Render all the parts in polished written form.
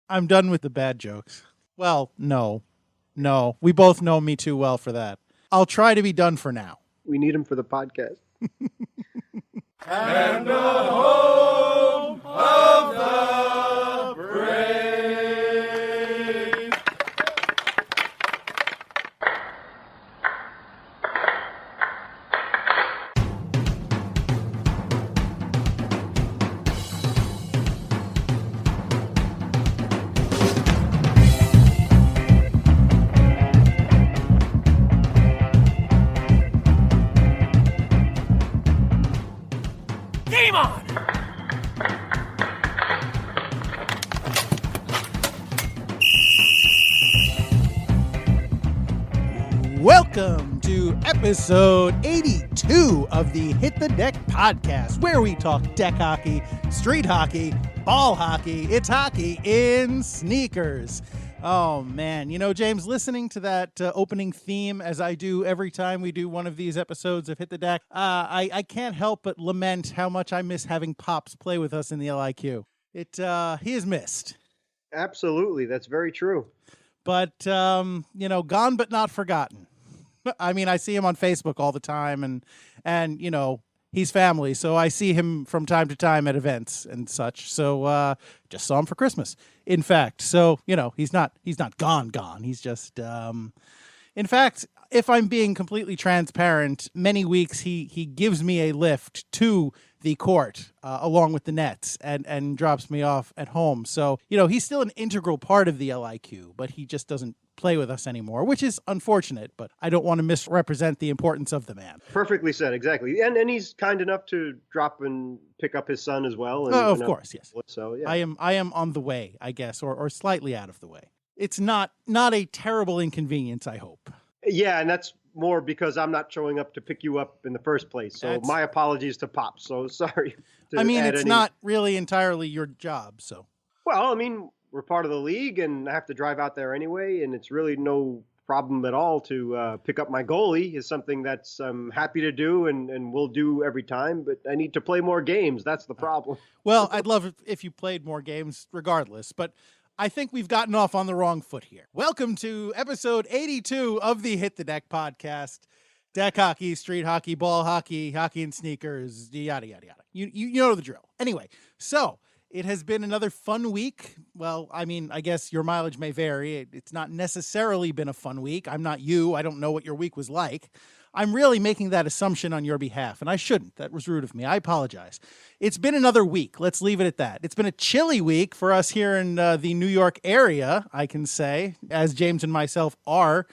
I'm done with the bad jokes. Well, no. We both know me too well for that. I'll try to be done for now. We need him for the podcast. And the home of the brave. Game on! Welcome to episode 82 of the Hit the Deck podcast, where we talk deck hockey, street hockey, ball hockey. It's hockey in sneakers. Oh, man. You know, James, listening to that opening theme, as I do every time we do one of these episodes of Hit the Deck, I can't help but lament how much I miss having Pops play with us in the LIQ. He is missed. Absolutely. That's very true. But, gone but not forgotten. I mean, I see him on Facebook all the time, and he's family, so I see him from time to time at events and such. So just saw him for Christmas, in fact. So, he's not gone. He's just, in fact, if I'm being completely transparent, many weeks he gives me a lift to the court along with the nets and drops me off at home. So, he's still an integral part of the LIQ, but he just doesn't play with us anymore, which is unfortunate, but I don't want to misrepresent the importance of the man. Perfectly said, exactly. And he's kind enough to drop and pick up his son as well. Of course, yes. So, yeah. I am on the way, I guess, or slightly out of the way. It's not a terrible inconvenience, I hope. Yeah, and that's more because I'm not showing up to pick you up in the first place. So my apologies to Pop. So sorry. It's not really entirely your job, so. Well, we're part of the league and I have to drive out there anyway, and it's really no problem at all to pick up my goalie. Is something that's I'm happy to do and will do every time, but I need to play more games. That's the problem. Well, I'd love if you played more games regardless, but I think we've gotten off on the wrong foot here. Welcome to episode 82 of the Hit the Deck podcast. Deck hockey, street hockey, ball hockey, hockey and sneakers, yada, yada, yada. You know the drill. Anyway, so it has been another fun week. Well, I guess your mileage may vary. It's not necessarily been a fun week. I'm not you. I don't know what your week was like. I'm really making that assumption on your behalf, and I shouldn't. That was rude of me. I apologize. It's been another week. Let's leave it at that. It's been a chilly week for us here in the New York area, I can say, as James and myself are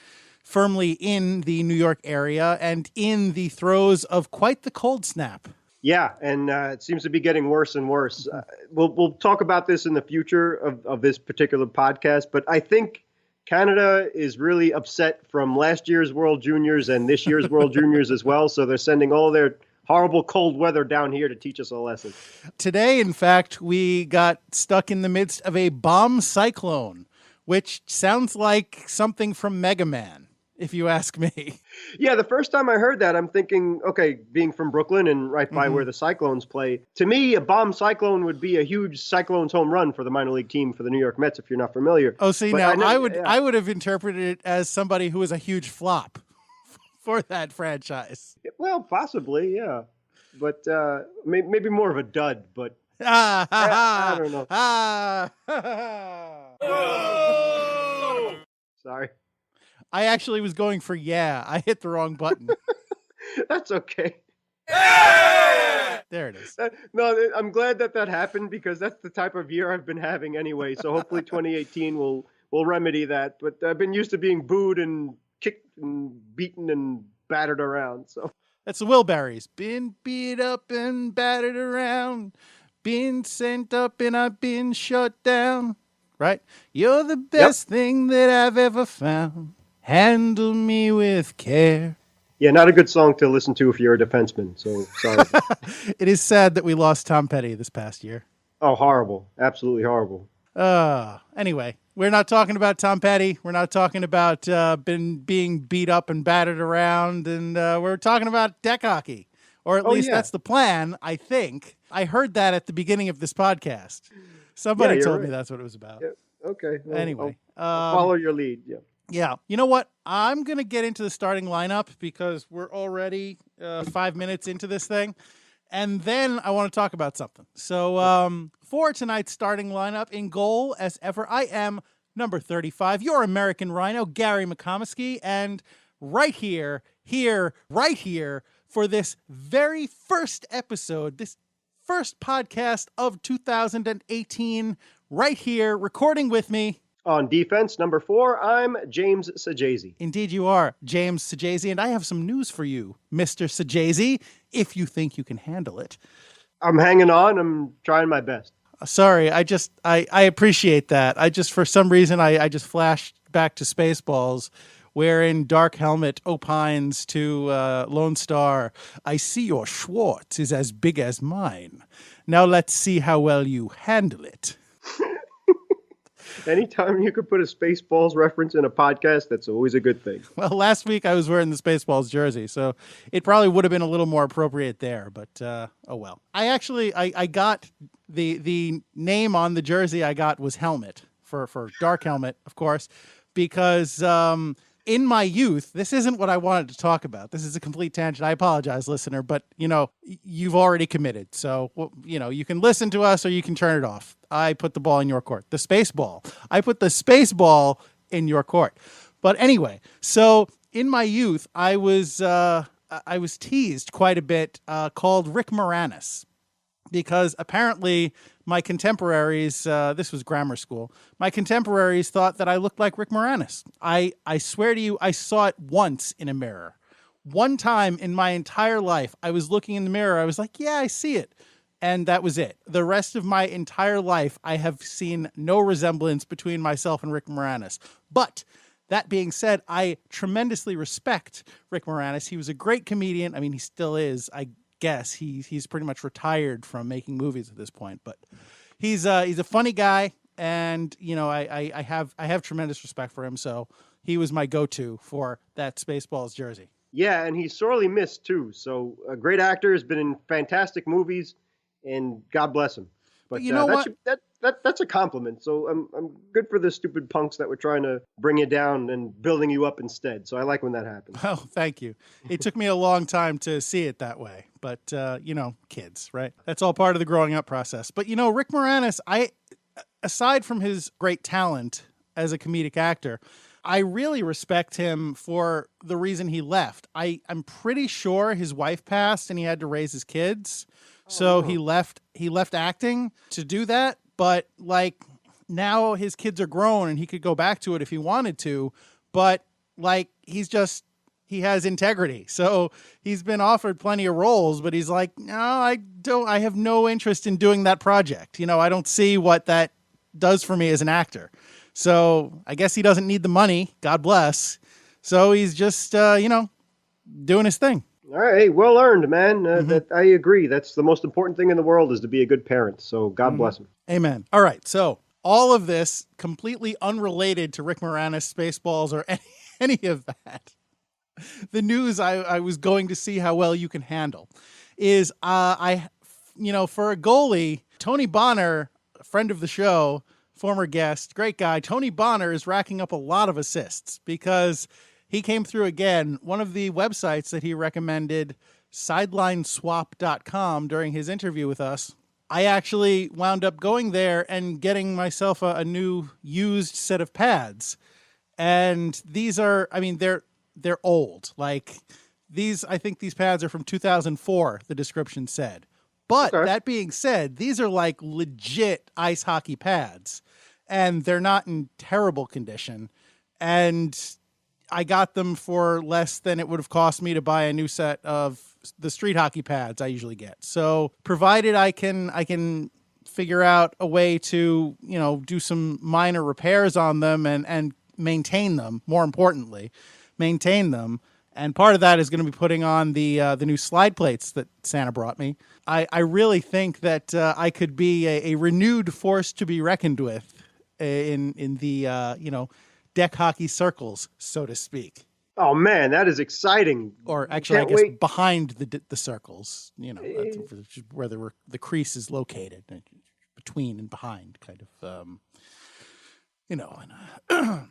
firmly in the New York area and in the throes of quite the cold snap. Yeah, and it seems to be getting worse and worse. We'll talk about this in the future of this particular podcast, but I think Canada is really upset from last year's World Juniors and this year's World Juniors as well, so they're sending all their horrible cold weather down here to teach us a lesson. Today, in fact, we got stuck in the midst of a bomb cyclone, which sounds like something from Mega Man, if you ask me. Yeah, the first time I heard that, I'm thinking, okay, being from Brooklyn and right by where the Cyclones play, to me, a bomb cyclone would be a huge Cyclones home run for the minor league team for the New York Mets, if you're not familiar. Oh, see, but now I would have interpreted it as somebody who was a huge flop for that franchise. Well, possibly, yeah. But maybe more of a dud, but I don't know. Sorry. I actually was going for yeah. I hit the wrong button. That's okay. There it is. No, I'm glad that happened because that's the type of year I've been having anyway. So hopefully 2018 will remedy that. But I've been used to being booed and kicked and beaten and battered around. So that's the Wilburys. Been beat up and battered around. Been sent up and I've been shut down. Right? You're the best thing that I've ever found. Handle me with care. Yeah, not a good song to listen to if you're a defenseman. So sorry. It is sad that we lost Tom Petty this past year. Oh, horrible. Absolutely horrible. Anyway, we're not talking about Tom Petty. We're not talking about being beat up and battered around. And we're talking about deck hockey. Or at least that's the plan, I think. I heard that at the beginning of this podcast. Somebody told me that's what it was about. Yeah. Okay. Well, Anyway, I'll follow your lead. Yeah. yeah. You know what? I'm going to get into the starting lineup because we're already 5 minutes into this thing. And then I want to talk about something. So for tonight's starting lineup, in goal, as ever, I am number 35, your American Rhino, Gary McComiskey. And right here, right here, for this very first episode, this first podcast of 2018, right here, recording with me. On defense, number 4, I'm James Sajazi. Indeed you are, James Sajazi, and I have some news for you, Mr. Sajazi, if you think you can handle it. I'm hanging on. I'm trying my best. Sorry, I appreciate that. For some reason, I just flashed back to Spaceballs, wherein Dark Helmet opines to Lone Star, I see your Schwartz is as big as mine. Now let's see how well you handle it. Anytime you could put a Spaceballs reference in a podcast, that's always a good thing. Well, last week I was wearing the Spaceballs jersey, so it probably would have been a little more appropriate there, but oh well. I got the name on the jersey I got was Helmet for Dark Helmet, of course, because in my youth, this isn't what I wanted to talk about. This is a complete tangent. I apologize, listener, but you've already committed. So, you can listen to us or you can turn it off. I put the ball in your court. The space ball. I put the space ball in your court. But anyway, so in my youth, I was teased quite a bit, called Rick Moranis, because apparently my contemporaries, this was grammar school, my contemporaries thought that I looked like Rick Moranis. I swear to you, I saw it once in a mirror. One time in my entire life, I was looking in the mirror. I was like, yeah, I see it. And that was it. The rest of my entire life, I have seen no resemblance between myself and Rick Moranis. But that being said, I tremendously respect Rick Moranis. He was a great comedian. I mean, he still is. I guess he's pretty much retired from making movies at this point. But he's a funny guy, and I have tremendous respect for him. So he was my go-to for that Spaceballs jersey. Yeah, and he's sorely missed too. So a great actor, has been in fantastic movies. And God bless him. But you know what? That's a compliment. So I'm good for the stupid punks that were trying to bring you down and building you up instead. So I like when that happens. Oh, thank you. It took me a long time to see it that way. But, kids, right? That's all part of the growing up process. But, Rick Moranis, aside from his great talent as a comedic actor, I really respect him for the reason he left. I'm pretty sure his wife passed and he had to raise his kids. So he left acting to do that, but now his kids are grown and he could go back to it if he wanted to, but he has integrity. So he's been offered plenty of roles, but he's like, no, I have no interest in doing that project. I don't see what that does for me as an actor. So I guess he doesn't need the money. God bless. So he's just, doing his thing. All right, well earned, man. That I agree. That's the most important thing in the world, is to be a good parent. So God bless him. Amen. All right, so all of this completely unrelated to Rick Moranis, Spaceballs, or any of that. The news I was going to see how well you can handle is for a goalie, Tony Bonner, a friend of the show, former guest, great guy. Tony Bonner is racking up a lot of assists because he came through again. One of the websites that he recommended, sidelineswap.com, during his interview with us, I actually wound up going there and getting myself a new used set of pads. And these are, they're old. I think these pads are from 2004, the description said. But That being said, these are legit ice hockey pads. And they're not in terrible condition. And I got them for less than it would have cost me to buy a new set of the street hockey pads I usually get. So provided I can figure out a way to, do some minor repairs on them and maintain them, more importantly, maintain them. And part of that is going to be putting on the new slide plates that Santa brought me. I really think that I could be a renewed force to be reckoned with in the, DEK hockey circles, so to speak. Oh man, that is exciting! Or actually, I guess behind the circles, where the crease is located, between and behind, kind of. you know, and,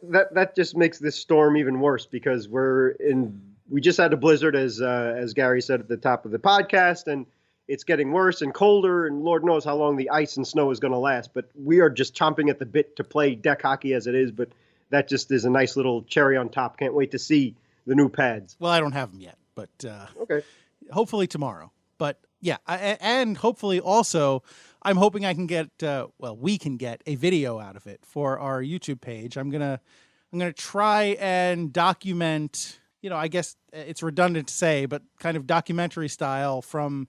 That just makes this storm even worse because we just had a blizzard as Gary said at the top of the podcast, and it's getting worse and colder, and Lord knows how long the ice and snow is going to last. But we are just chomping at the bit to play deck hockey as it is. But that just is a nice little cherry on top. Can't wait to see the new pads. well, I don't have them yet, but Okay. hopefully tomorrow. But yeah, and hopefully also, I'm hoping I can get we can get a video out of it for our YouTube page. I'm gonna try and document. I guess it's redundant to say, but kind of documentary style from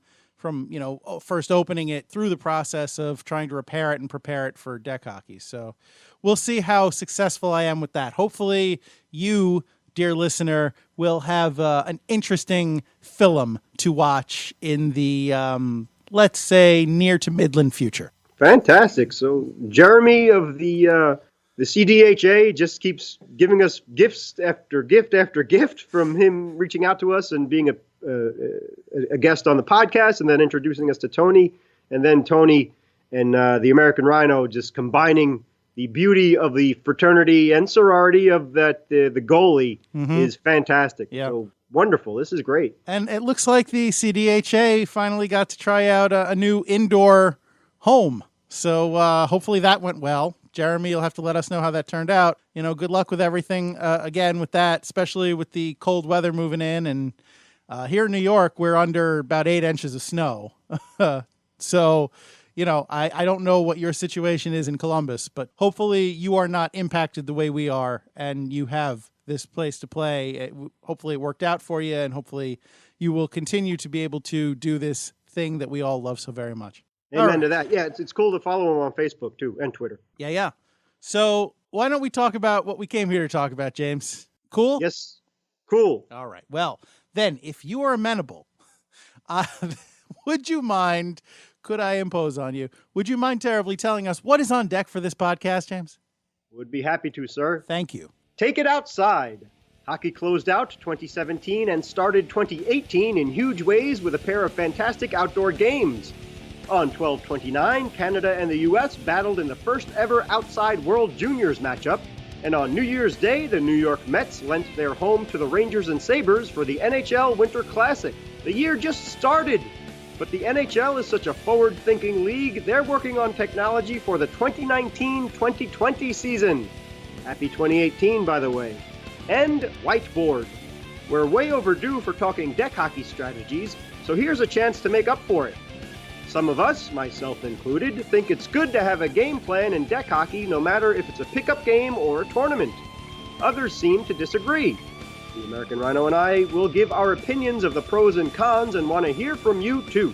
first opening it through the process of trying to repair it and prepare it for deck hockey. So we'll see how successful I am with that. Hopefully you, dear listener, will have an interesting film to watch in the, let's say, near to midland future. Fantastic. So Jeremy of the CDHA just keeps giving us gifts after gift after gift from him reaching out to us and being a guest on the podcast and then introducing us to Tony, and then Tony and the American Rhino just combining the beauty of the fraternity and sorority of that the goalie is fantastic. Yep. So wonderful. This is great. And it looks like the CDHA finally got to try out a new indoor home. So hopefully that went well. Jeremy, you'll have to let us know how that turned out. Good luck with everything, again, with that, especially with the cold weather moving in. And here in New York, we're under about 8 inches of snow. So, I don't know what your situation is in Columbus, but hopefully you are not impacted the way we are and you have this place to play. Hopefully it worked out for you, and hopefully you will continue to be able to do this thing that we all love so very much. Amen to that. Yeah, it's cool to follow him on Facebook, too, and Twitter. Yeah. So why don't we talk about what we came here to talk about, James? Cool? Yes. Cool. All right. Well, then, if you are amenable, would you mind, could I impose on you, would you mind terribly telling us what is on deck for this podcast, James? Would be happy to, sir. Thank you. Take it outside. Hockey closed out 2017 and started 2018 in huge ways with a pair of fantastic outdoor games. On 12/29, Canada and the U.S. battled in the first ever outside World Juniors matchup, and on New Year's Day, the New York Mets lent their home to the Rangers and Sabres for the NHL Winter Classic. The year just started, but the NHL is such a forward-thinking league, they're working on technology for the 2019-2020 season. Happy 2018, by the way. And Whiteboard. We're way overdue for talking deck hockey strategies, so here's a chance to make up for it. Some of us, myself included, think it's good to have a game plan in deck hockey no matter if it's a pickup game or a tournament. Others seem to disagree. The American Rhino and I will give our opinions of the pros and cons and want to hear from you too.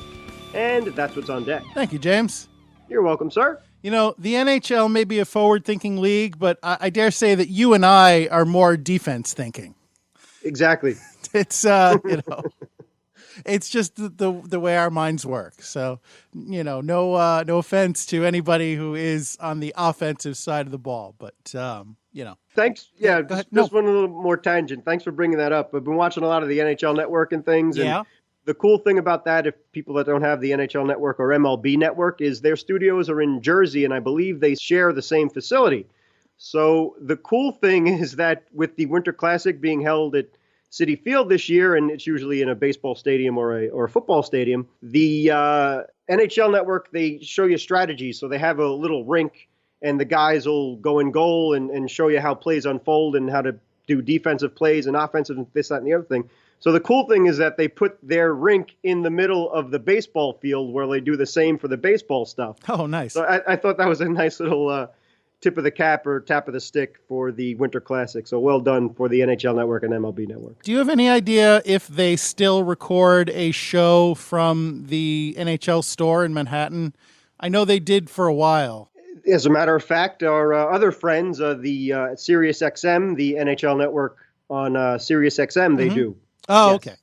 And that's what's on deck. Thank you, James. You're welcome, sir. The NHL may be a forward-thinking league, but I dare say that you and I are more defense-thinking. Exactly. It's, it's just the way our minds work. So, no offense to anybody who is on the offensive side of the ball, but, Thanks. Yeah, Go ahead. just one little more tangent. Thanks for bringing that up. I've been watching a lot of the NHL Network and things. Yeah. And the cool thing about that, if people that don't have the NHL Network or MLB Network, is their studios are in Jersey, and I believe they share the same facility. So the cool thing is that with the Winter Classic being held at Citi Field this year, and it's usually in a baseball stadium or a football stadium, the NHL Network, they show you strategies. So they have a little rink, and the guys will go in goal and show you how plays unfold and how to do defensive plays and offensive and this, that, and the other thing. So the cool thing is that they put their rink in the middle of the baseball field where they do the same for the baseball stuff. Oh, nice. So I thought that was a nice little tip of the cap or tap of the stick for the Winter Classic. So well done for the NHL Network and MLB Network. Do you have any idea if they still record a show from the NHL store in Manhattan? I know they did for a while. As a matter of fact, our other friends, the Sirius XM, the NHL Network on Sirius XM, they do. Oh, Yes. Okay.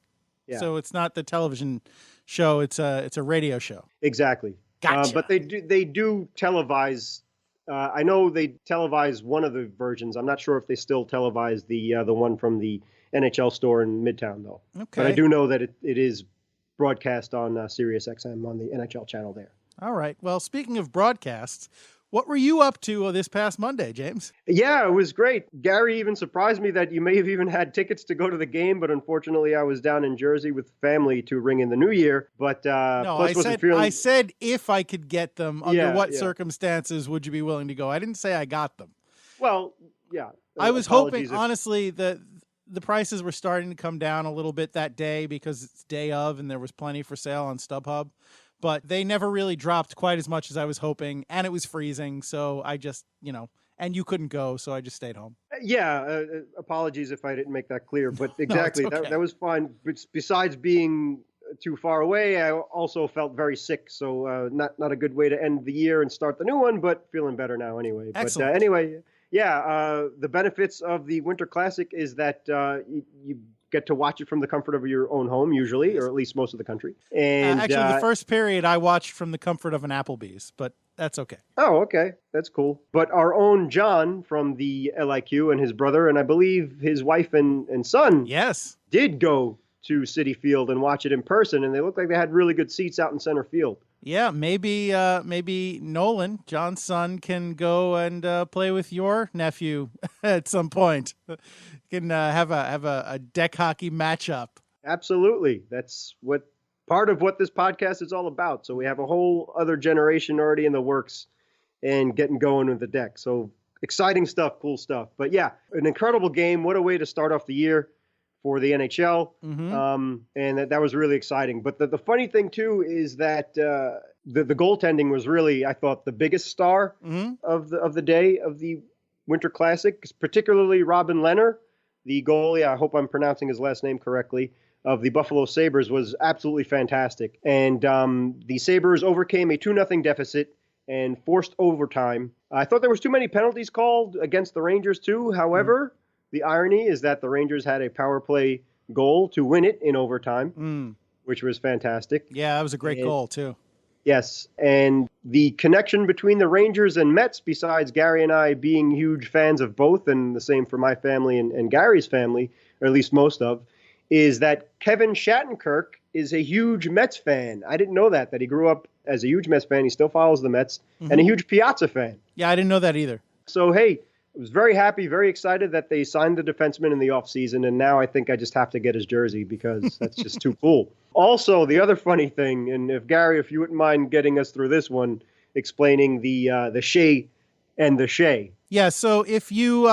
Yeah. So it's not the television show; it's a radio show. Exactly. Gotcha. But they do televise. I know they televise one of the versions. I'm not sure if they still televise the one from the NHL store in Midtown though. Okay. But I do know that it is broadcast on Sirius XM on the NHL channel there. All right. Well, speaking of broadcasts, What were you up to this past Monday, James? Yeah, it was great. Gary even surprised me that you may have even had tickets to go to the game, but unfortunately I was down in Jersey with family to ring in the new year. But no, plus I said if I could get them, under what circumstances would you be willing to go? I didn't say I got them. Well, yeah. I was hoping, honestly, that the prices were starting to come down a little bit that day because it's day of and there was plenty for sale on StubHub. But they never really dropped quite as much as I was hoping, and it was freezing, so I just, and you couldn't go, so I just stayed home. Yeah, apologies if I didn't make that clear, but exactly, no, okay. that was fine. Besides being too far away, I also felt very sick, so not a good way to end the year and start the new one, but feeling better now anyway. Excellent. But anyway, yeah, the benefits of the Winter Classic is that you get to watch it from the comfort of your own home, usually, or at least most of the country. And actually, the first period I watched from the comfort of an Applebee's, but that's okay. Oh, okay. That's cool. But our own John from the LIQ and his brother, and I believe his wife and son, yes, did go to Citi Field and watch it in person, and they looked like they had really good seats out in center field. Yeah, maybe Nolan, John's son, can go and play with your nephew at some point. Can have a deck hockey matchup. Absolutely. That's part of what this podcast is all about. So we have a whole other generation already in the works and getting going with the deck. So exciting stuff, cool stuff. But yeah, an incredible game. What a way to start off the year for the NHL. Mm-hmm. And that was really exciting. But the funny thing, too, is that the goaltending was really, I thought, the biggest star of the day of the Winter Classic, particularly Robin Lehner, the goalie, I hope I'm pronouncing his last name correctly, of the Buffalo Sabres, was absolutely fantastic. And the Sabres overcame a 2-0 deficit and forced overtime. I thought there was too many penalties called against the Rangers, too. However, the irony is that the Rangers had a power play goal to win it in overtime, which was fantastic. Yeah, that was a great goal, too. Yes, and the connection between the Rangers and Mets, besides Gary and I being huge fans of both, and the same for my family and Gary's family, or at least most of, is that Kevin Shattenkirk is a huge Mets fan. I didn't know that he grew up as a huge Mets fan. He still follows the Mets, and a huge Piazza fan. Yeah, I didn't know that either. So, hey, I was very happy, very excited that they signed the defenseman in the offseason, and now I think I just have to get his jersey because that's just too cool. Also, the other funny thing, and if you wouldn't mind getting us through this one, explaining the Shea and the Shea. Yeah, so if you,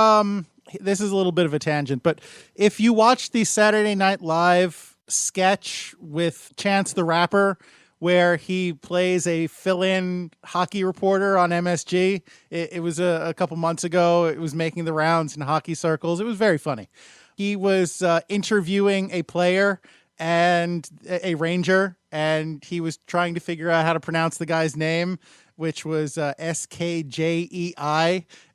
this is a little bit of a tangent, but if you watch the Saturday Night Live sketch with Chance the Rapper, where he plays a fill-in hockey reporter on MSG. It was a couple months ago. It was making the rounds in hockey circles. It was very funny. He was interviewing a player and a Ranger, and he was trying to figure out how to pronounce the guy's name, which was Skjei,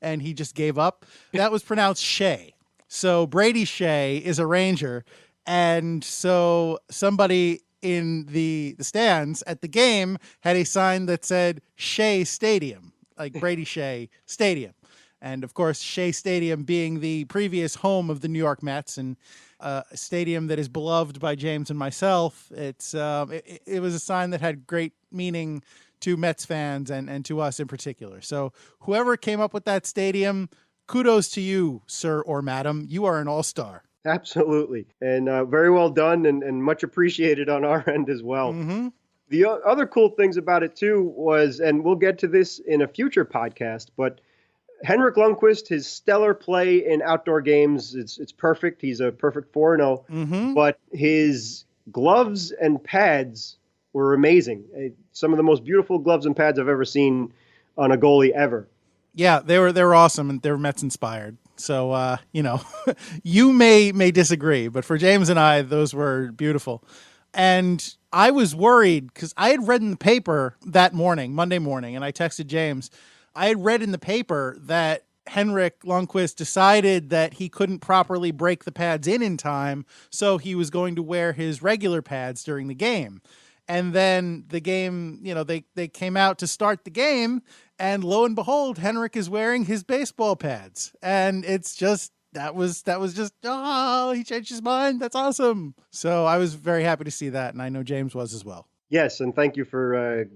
and he just gave up. That was pronounced Shea. So Brady Shea is a Ranger, and so somebody in the stands at the game had a sign that said Shea Stadium, like Brady Shea Stadium. And of course, Shea Stadium being the previous home of the New York Mets and a stadium that is beloved by James and myself, it was a sign that had great meaning to Mets fans and to us in particular. So whoever came up with that stadium, kudos to you, sir or madam. You are an all-star. Absolutely. And very well done and much appreciated on our end as well. Mm-hmm. The other cool things about it, too, was, and we'll get to this in a future podcast, but Henrik Lundqvist, his stellar play in outdoor games, it's perfect. He's a perfect 4-0. Mm-hmm. But his gloves and pads were amazing. Some of the most beautiful gloves and pads I've ever seen on a goalie ever. Yeah, they were awesome, and they were Mets inspired. So, you may disagree, but for James and I, those were beautiful. And I was worried because I had read in the paper that morning, Monday morning, and I texted James. I had read in the paper that Henrik Lundqvist decided that he couldn't properly break the pads in time, so he was going to wear his regular pads during the game. And then the game, they came out to start the game, and lo and behold, Henrik is wearing his baseball pads. And it's just, that was just, he changed his mind. That's awesome. So I was very happy to see that, and I know James was as well. Yes, and thank you for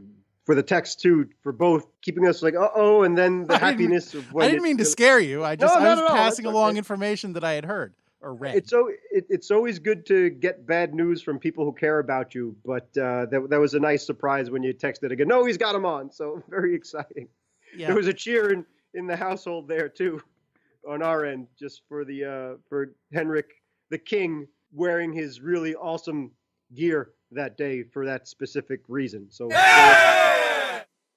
for the text too, for both keeping us like, uh-oh, and then the happiness of when I didn't mean to scare you. I was no, passing that's along okay. information that I had heard or read. It's always good to get bad news from people who care about you, but that was a nice surprise when you texted again. No, he's got him on, so very exciting. Yeah. There was a cheer in the household there too, on our end, just for the for Henrik the King wearing his really awesome gear that day for that specific reason. So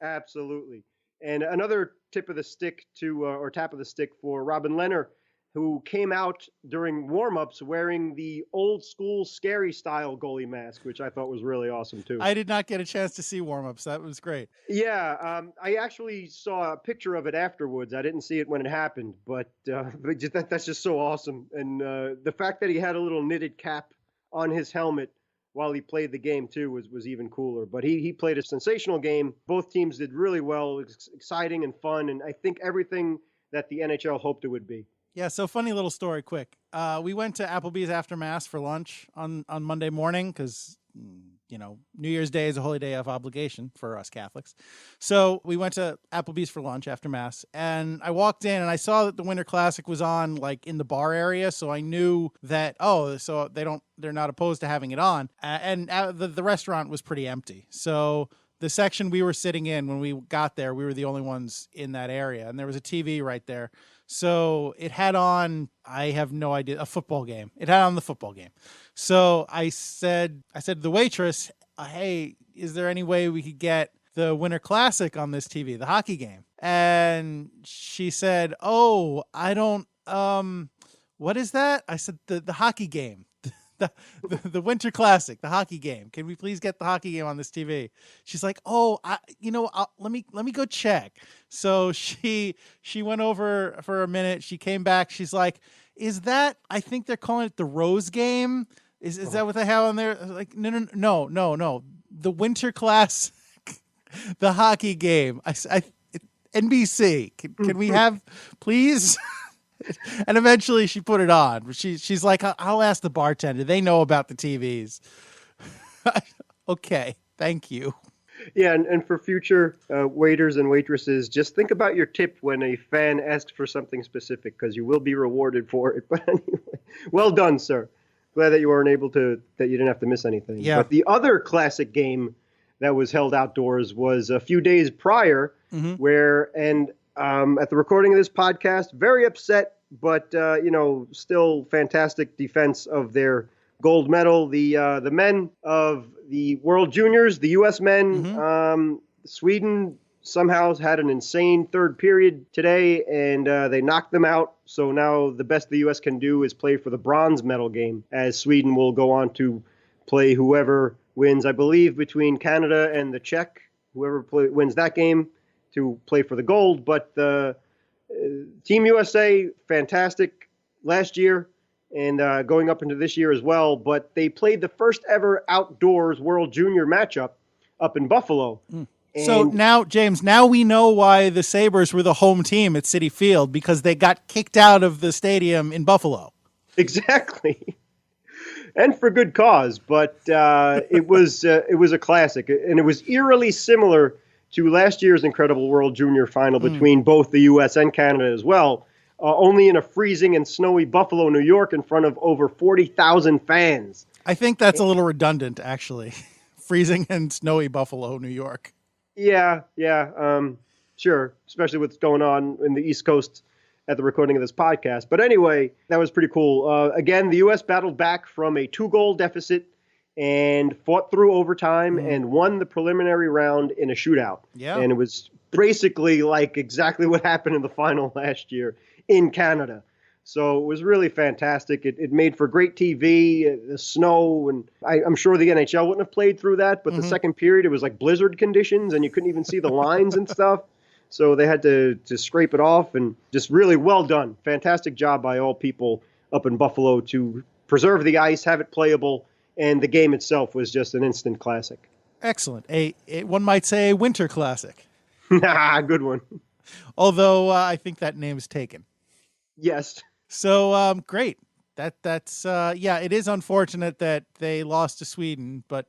absolutely. And another tip of the stick or tap of the stick for Robin Lehner, who came out during warm-ups wearing the old school scary style goalie mask, which I thought was really awesome too. I did not get a chance to see warm-ups. That was great. Yeah, I actually saw a picture of it afterwards. I didn't see it when it happened, but that's just so awesome. And the fact that he had a little knitted cap on his helmet while he played the game too was even cooler. But he played a sensational game. Both teams did really well. It was exciting and fun, and I think everything that the NHL hoped it would be. Yeah, so funny little story, quick. We went to Applebee's after Mass for lunch on Monday morning because, New Year's Day is a holy day of obligation for us Catholics. So we went to Applebee's for lunch after Mass, and I walked in and I saw that the Winter Classic was on like in the bar area, so I knew that, so they're not opposed to having it on. And the restaurant was pretty empty. So the section we were sitting in when we got there, we were the only ones in that area, and there was a TV right there. So it had on, I have no idea, a football game. It had on the football game. So I said to the waitress, hey, is there any way we could get the Winter Classic on this TV, the hockey game? And she said, I don't, what is that? I said, the hockey game. The Winter Classic, the hockey game. Can we please get the hockey game on this TV? She's like, let me go check. So she went over for a minute. She came back. She's like, is that? I think they're calling it the Rose Game. Is that what they have on there? Like, no. The Winter Classic, the hockey game. NBC. Can we have, please? And eventually she put it on. She's like, I'll ask the bartender. They know about the TVs. Okay, thank you. Yeah, and for future waiters and waitresses, just think about your tip when a fan asks for something specific, because you will be rewarded for it. But anyway, well done, sir. Glad that you didn't have to miss anything. Yeah. But the other classic game that was held outdoors was a few days prior, at the recording of this podcast, very upset, but still fantastic defense of their gold medal. The men of the World Juniors, the U.S. men, Sweden somehow had an insane third period today, and they knocked them out. So now the best the U.S. can do is play for the bronze medal game, as Sweden will go on to play whoever wins, I believe, between Canada and the Czech. Whoever wins that game to play for the gold. But the Team USA, fantastic last year and going up into this year as well. But they played the first ever outdoors World Junior matchup up in Buffalo. So now, James, we know why the Sabres were the home team at Citi Field, because they got kicked out of the stadium in Buffalo. Exactly. And for good cause. But it was a classic. And it was eerily similar to last year's incredible World Junior final between both the U.S. and Canada as well, only in a freezing and snowy Buffalo, New York, in front of over 40,000 fans. I think that's a little redundant, actually. Freezing and snowy Buffalo, New York. Yeah, sure, especially what's going on in the East Coast at the recording of this podcast. But anyway, that was pretty cool. Again, the U.S. battled back from a 2-goal deficit and fought through overtime and won the preliminary round in a shootout. Yeah. And it was basically like exactly what happened in the final last year in Canada. So it was really fantastic. It made for great TV, the snow, and I'm sure the NHL wouldn't have played through that, but the second period, it was like blizzard conditions, and you couldn't even see the lines and stuff. So they had to scrape it off, and just really well done. Fantastic job by all people up in Buffalo to preserve the ice, have it playable, and the game itself was just an instant classic. Excellent. One might say a winter classic. Good one. Although I think that name is taken. Yes. So great. That's it is unfortunate that they lost to Sweden, but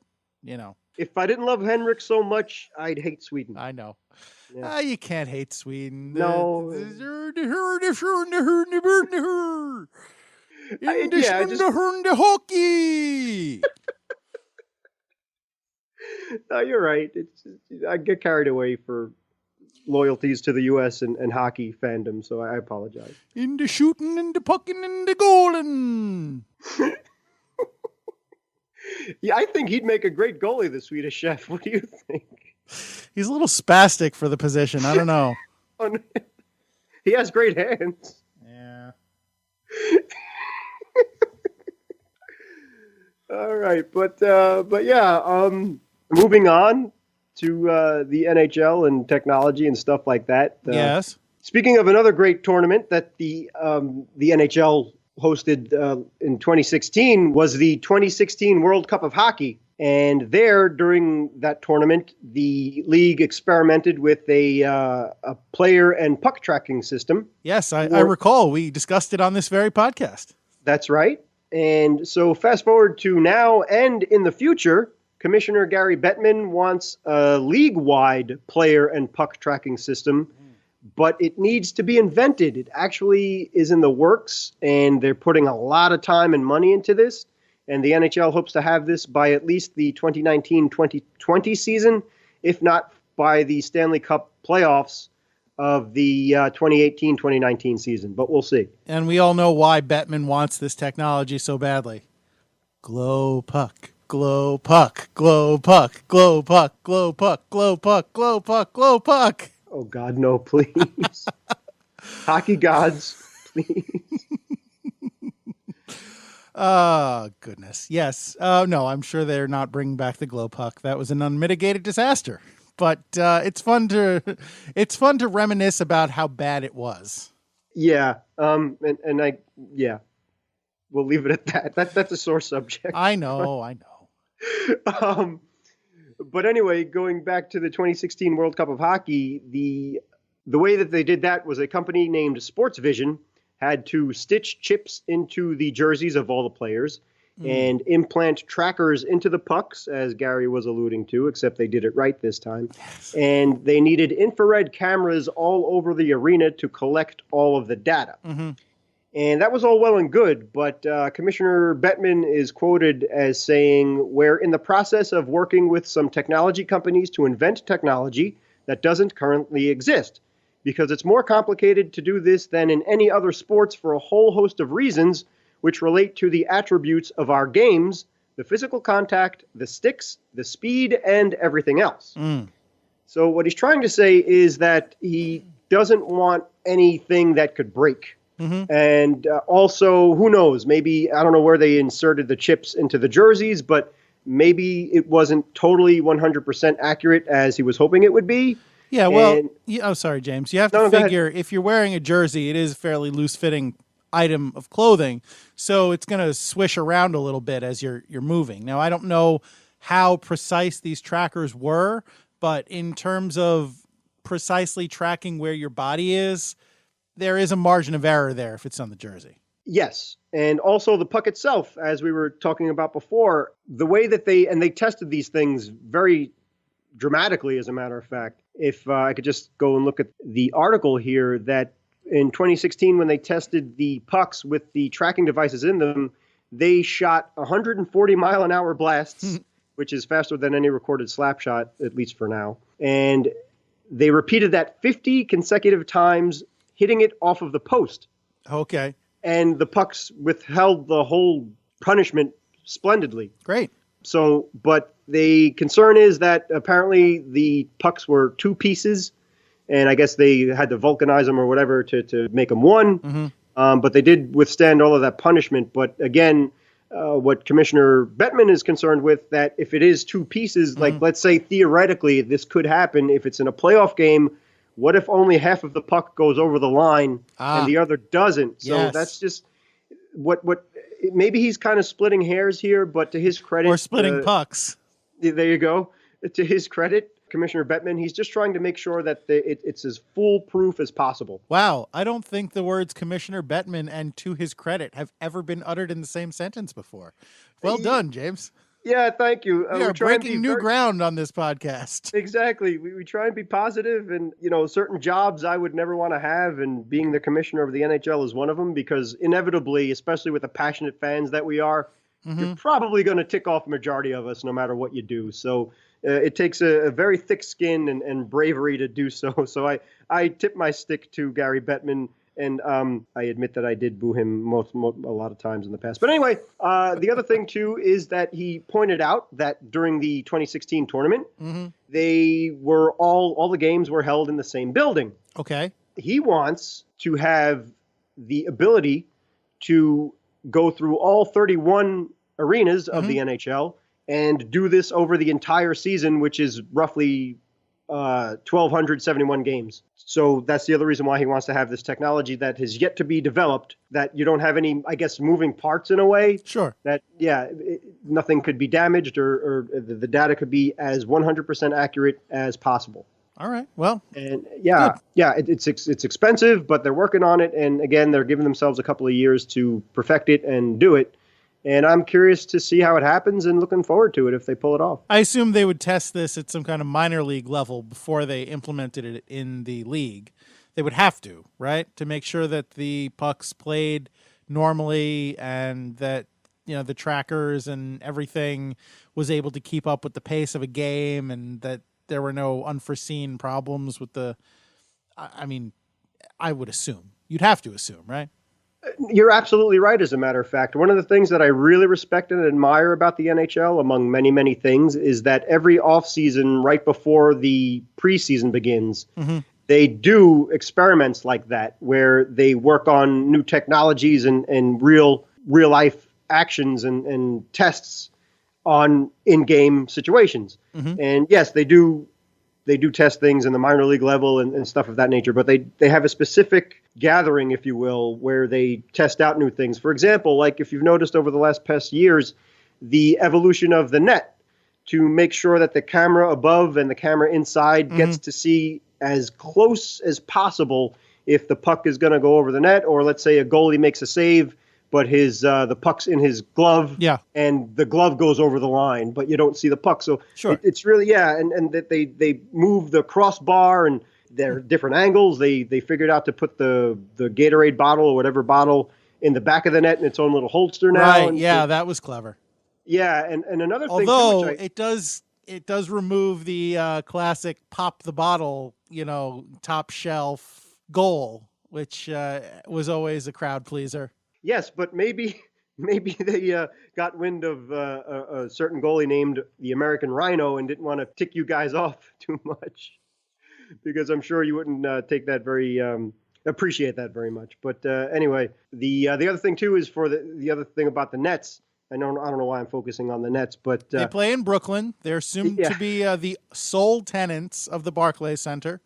If I didn't love Henrik so much, I'd hate Sweden. I know. Yeah. You can't hate Sweden. No. Yeah, just hockey. no, you're right. I get carried away for loyalties to the U.S. and hockey fandom, so I apologize. In the shooting, and the pucking, and the goaling. Yeah, I think he'd make a great goalie, the Swedish chef. What do you think? He's a little spastic for the position. I don't know. He has great hands. Yeah. All right, but yeah, moving on to the NHL and technology and stuff like that. Yes. Speaking of another great tournament that the NHL hosted in 2016 was the 2016 World Cup of Hockey. And there, during that tournament, the league experimented with a player and puck tracking system. Yes, I recall. We discussed it on this very podcast. That's right. And so fast forward to now and in the future, Commissioner Gary Bettman wants a league-wide player and puck tracking system, but it needs to be invented. It actually is in the works, and they're putting a lot of time and money into this. And the NHL hopes to have this by at least the 2019-2020 season, if not by the Stanley Cup playoffs of the 2018-2019 season. But we'll see. And we all know why Bettman wants this technology so badly. Glow puck, glow puck, glow puck, glow puck, glow puck, glow puck, glow puck, glow puck. Oh, God, no, please. Hockey gods, please. Oh, goodness. Yes. No, I'm sure they're not bringing back the glow puck. That was an unmitigated disaster. But it's fun to reminisce about how bad it was. Yeah. We'll leave it at that. That's a sore subject. I know. But anyway, going back to the 2016 World Cup of Hockey, the way that they did that was a company named Sports Vision had to stitch chips into the jerseys of all the players and implant trackers into the pucks, as Gary was alluding to, except they did it right this time. Yes. And they needed infrared cameras all over the arena to collect all of the data. Mm-hmm. And that was all well and good, but Commissioner Bettman is quoted as saying, "We're in the process of working with some technology companies to invent technology that doesn't currently exist, because it's more complicated to do this than in any other sports for a whole host of reasons, which relate to the attributes of our games, the physical contact, the sticks, the speed, and everything else." So what he's trying to say is that he doesn't want anything that could break. Mm-hmm. And also, who knows, maybe, I don't know where they inserted the chips into the jerseys, but maybe it wasn't totally 100% accurate as he was hoping it would be. Yeah, well, sorry, James. You have to figure if you're wearing a jersey, it is a fairly loose-fitting item of clothing, so it's going to swish around a little bit as you're moving. Now, I don't know how precise these trackers were, but in terms of precisely tracking where your body is, there is a margin of error there if it's on the jersey. Yes. And also the puck itself, as we were talking about before, the way that they tested these things very dramatically, as a matter of fact. If I could just go and look at the article here, that in 2016, when they tested the pucks with the tracking devices in them, they shot 140 mile an hour blasts, which is faster than any recorded slap shot, at least for now. And they repeated that 50 consecutive times, hitting it off of the post. Okay. And the pucks withheld the whole punishment splendidly. Great. So, but the concern is that apparently the pucks were two pieces, and I guess they had to vulcanize them or whatever to make them one. Mm-hmm. But they did withstand all of that punishment. But again, what Commissioner Bettman is concerned with, that if it is two pieces, like let's say theoretically this could happen if it's in a playoff game, what if only half of the puck goes over the line and the other doesn't? So that's just what maybe he's kind of splitting hairs here, but to his credit, or splitting pucks. There you go. To his credit, Commissioner Bettman, he's just trying to make sure that it's as foolproof as possible. Wow. I don't think the words Commissioner Bettman and to his credit have ever been uttered in the same sentence before. Well done, James. Yeah, thank you. We are breaking new ground on this podcast. Exactly. We try and be positive, and certain jobs I would never want to have, and being the commissioner of the NHL is one of them, because inevitably, especially with the passionate fans that we are, you're probably going to tick off a majority of us no matter what you do. So it takes a very thick skin and bravery to do so. So I tip my stick to Gary Bettman. And I admit that I did boo him a lot of times in the past. But anyway, the other thing, too, is that he pointed out that during the 2016 tournament, they were all the games were held in the same building. Okay. He wants to have the ability to go through all 31 arenas of the NHL and do this over the entire season, which is roughly 1,271 games. So that's the other reason why he wants to have this technology that has yet to be developed, that you don't have any, I guess, moving parts in a way. Sure. That, nothing could be damaged, or the data could be as 100% accurate as possible. All right. Well, and it's expensive, but they're working on it. And again, they're giving themselves a couple of years to perfect it and do it. And I'm curious to see how it happens and looking forward to it if they pull it off. I assume they would test this at some kind of minor league level before they implemented it in the league. They would have to, right? To make sure that the pucks played normally and that, the trackers and everything was able to keep up with the pace of a game, and that there were no unforeseen problems with I would assume. You'd have to assume, right? You're absolutely right, as a matter of fact. One of the things that I really respect and admire about the NHL, among many, many things, is that every offseason, right before the preseason begins, they do experiments like that, where they work on new technologies and real-life actions and tests on in-game situations. And yes, they do test things in the minor league level and stuff of that nature, but they have a specific gathering, if you will, where they test out new things. For example, like if you've noticed over the last past years, the evolution of the net, to make sure that the camera above and the camera inside gets to see as close as possible if the puck is going to go over the net, or let's say a goalie makes a save, but the puck's in his glove, and the glove goes over the line, but you don't see the puck. So it's really, and that they move the crossbar, and they're different angles. They figured out to put the Gatorade bottle or whatever bottle in the back of the net in its own little holster now. Right, that was clever. Yeah, and another thing, although it does remove the classic pop the bottle, top shelf goal, which was always a crowd pleaser. Yes, but maybe they got wind of a certain goalie named the American Rhino and didn't want to tick you guys off too much, because I'm sure you wouldn't appreciate that very much. But anyway, the other thing too is for the other thing about the Nets. I don't know why I'm focusing on the Nets, but they play in Brooklyn. They're assumed to be the sole tenants of the Barclays Center.